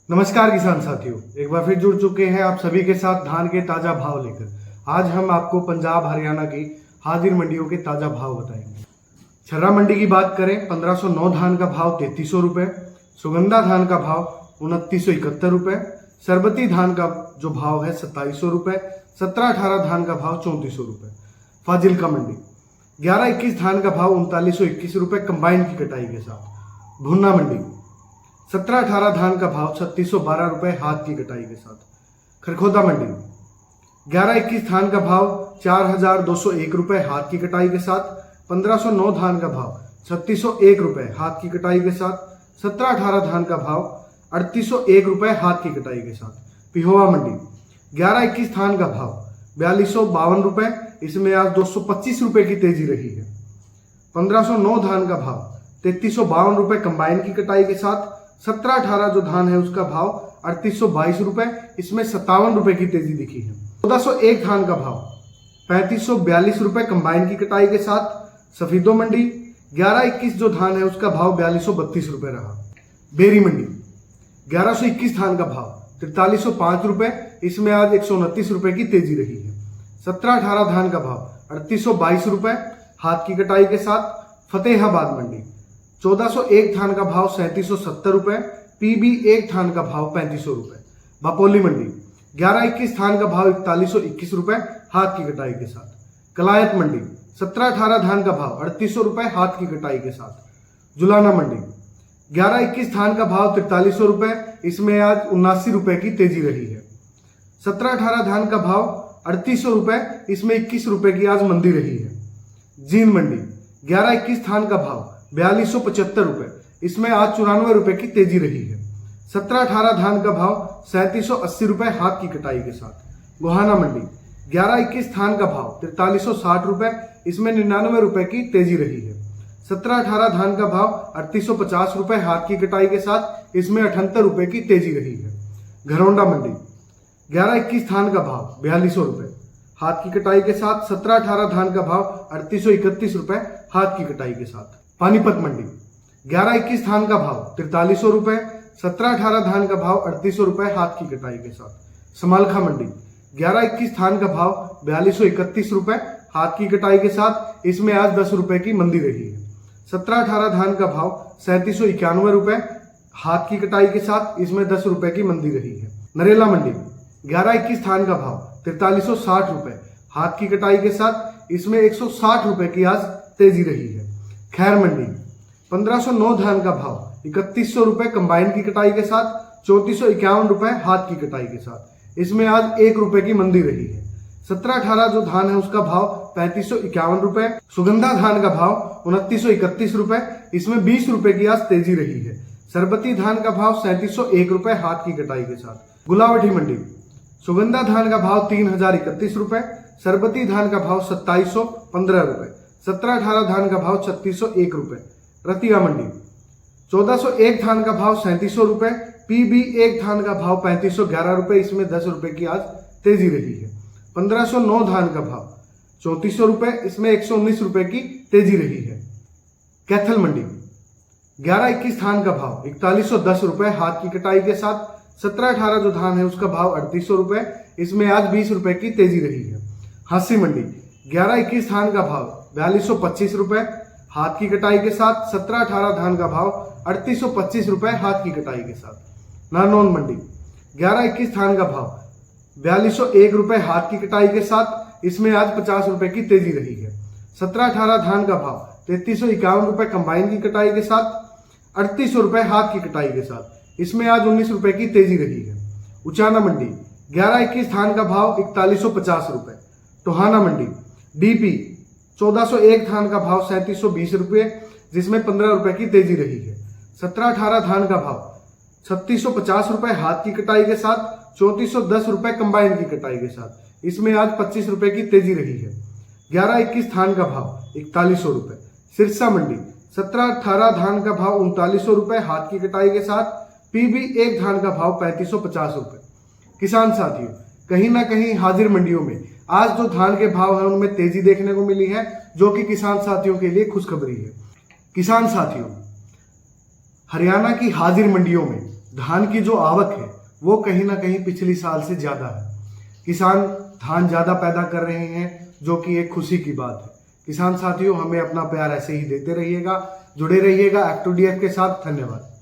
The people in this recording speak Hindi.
नमस्कार किसान साथियों, एक बार फिर जुड़ चुके हैं आप सभी के साथ धान के ताजा भाव लेकर। आज हम आपको पंजाब हरियाणा की हाजिर मंडियों के ताजा भाव बताएंगे। छर्रा मंडी की बात करें, 1509 धान का भाव 3300 रुपए, सुगंधा धान का भाव 2971 रुपए, सरबती धान का जो भाव है 2700 रुपए, 1718 धान का भाव 3400 रुपए। फाजिल्का मंडी 1121 धान का भाव 3921 रुपए कंबाइन की कटाई के साथ। भुन्ना मंडी 1718 धान का भाव 3612 रुपए हाथ की कटाई के साथ। खरखोदा मंडी 1121 धान का भाव 4201 रुपए हाथ की कटाई के साथ। 1509 धान का भाव 3601 रुपए हाथ की कटाई के साथ। 1718 धान का भाव 3801 रुपए हाथ की कटाई के साथ। पिहोवा मंडी 1121 धान का भाव 4252 रुपए, इसमें आज 225 रुपए की तेजी रही है। 1509 धान का भाव 3352 रुपए कंबाइन की कटाई के साथ। 1718 जो धान है उसका भाव 3822 रुपए, इसमें 57 रुपए की तेजी दिखी है। 1401 धान का भाव 3542 रुपए कंबाइन की कटाई के साथ। सफीदो मंडी 1121 जो धान है उसका भाव 4232 रुपए रहा। बेरी मंडी 1121 धान का भाव 4305 रुपए, इसमें आज 129 रुपए की तेजी रही है। 1718 धान का भाव 3822 रुपए हाथ की कटाई के साथ। फतेहाबाद मंडी 1401 धान का भाव 3770 रुपए, पीबी 1 धान का भाव 3500 रुपए। बापोली मंडी 1121 धान का भाव 4121 रुपए हाथ की कटाई के साथ। कलायत मंडी 1718 धान का भाव 3800 रुपए हाथ की कटाई के साथ। जुलाना मंडी 1121 धान का भाव 4300 रुपए, इसमें आज 79 रुपए की तेजी रही है। 1718 धान का भाव 3800 रुपए, इसमें 21 रुपए की आज मंदी रही है। जींद मंडी 1121 धान का भाव 4275 रुपए, इसमें आज 94 रुपए की तेजी रही है। 1718 धान का भाव 3780 रुपए हाथ की कटाई के साथ। गोहाना मंडी 1121 धान का भाव 4360 रुपए, इसमें 99 रुपए की तेजी रही है। 1718 धान का भाव 3850 रुपए हाथ की कटाई के साथ, इसमें 78 रुपए की तेजी रही है। घरौंडा मंडी 1121 धान का भाव 4200 रुपए हाथ की कटाई के साथ। 1718 धान का भाव 3831 रुपए हाथ की कटाई के साथ। पानीपत मंडी 1121 धान का भाव 4300 रुपए, 1718 धान का भाव 3800 रुपए हाथ की कटाई के साथ। समालखा मंडी 1121 धान का भाव 4231 रुपए हाथ की कटाई के साथ, इसमें आज 10 रुपए की मंदी रही है। 1718 धान का भाव 3791 रुपए हाथ की कटाई के साथ, इसमें 10 रुपए की मंदी रही है। नरेला मंडी 1121 धान का भाव 4360 रुपए हाथ की कटाई के साथ, इसमें 160 रुपए की आज तेजी रही है। खैर मंडी 1509 धान का भाव 3100 रुपए कंबाइन की कटाई के साथ। 3451 रुपए हाथ की कटाई के साथ, इसमें आज 1 रुपए की मंदी रही है। 1718 जो धान है उसका भाव 3551 रुपए। सुगंधा धान का भाव 2931 रुपए, इसमें 20 रुपए की आज तेजी रही है। सरबती धान का भाव 3701 रुपए हाथ की कटाई के साथ। गुलावटी मंडी सुगंधा धान का भाव 3031 रुपए, सरबती धान का भाव 2715 रुपए, 1718 धान का भाव 3601 रुपए। रतिया मंडी 1401 धान का भाव 3700 रुपए, पीबी 1 धान का भाव 3511 रुपए, इसमें 10 रुपए की आज तेजी रही है। 1509 धान का भाव 3400 रुपए, इसमें 119 रुपए की तेजी रही है। कैथल मंडी 1121 धान का भाव 4110 रुपए हाथ की कटाई के साथ। 1718 जो धान है उसका भाव 3800 रुपए, इसमें आज 20 रुपए की तेजी रही है। हांसी मंडी 1121 धान का भाव 4225 रुपए हाथ की कटाई के साथ। 1718 धान का भाव 3825 रुपए हाथ की कटाई के साथ। नारनौल मंडी 1121 धान का भाव 4201 रुपए हाथ की कटाई के साथ, इसमें आज 50 रुपए की तेजी रही है। 1718 धान का भाव 3351 रुपए कंबाइन की कटाई के साथ। 3800 रुपए हाथ की कटाई के साथ, इसमें आज 19 रुपए की तेजी रही है। उचाना मंडी 1121 धान का भाव 4150 रुपए। टोहाना मंडी डीपी 1401 धान का भाव 3720 रुपए, जिसमें 15 रुपए की तेजी रही है। 1718 धान का भाव 3650 रुपए हाथ की कटाई के साथ। 3410 रुपए कंबाइन की कटाई के साथ, इसमें आज 25 रुपए की तेजी रही है। 1121 धान का भाव 4100 रुपए। सिरसा मंडी 1718 धान का भाव 3900 रुपए हाथ की कटाई के साथ। पीबी 1 धान का भाव 3550 रुपए। किसान साथियों, कहीं ना कहीं हाजिर मंडियों में आज जो धान के भाव है उनमें तेजी देखने को मिली है, जो कि किसान साथियों के लिए खुशखबरी है। किसान साथियों, हरियाणा की हाजिर मंडियों में धान की जो आवक है वो कहीं ना कहीं पिछली साल से ज़्यादा है। किसान धान ज़्यादा पैदा कर रहे हैं, जो कि एक खुशी की बात है। किसान साथियों, हमें अपना प्यार ऐसे ही देते रहिएगा, जुड़े रहिएगा F2DF के साथ। धन्यवाद।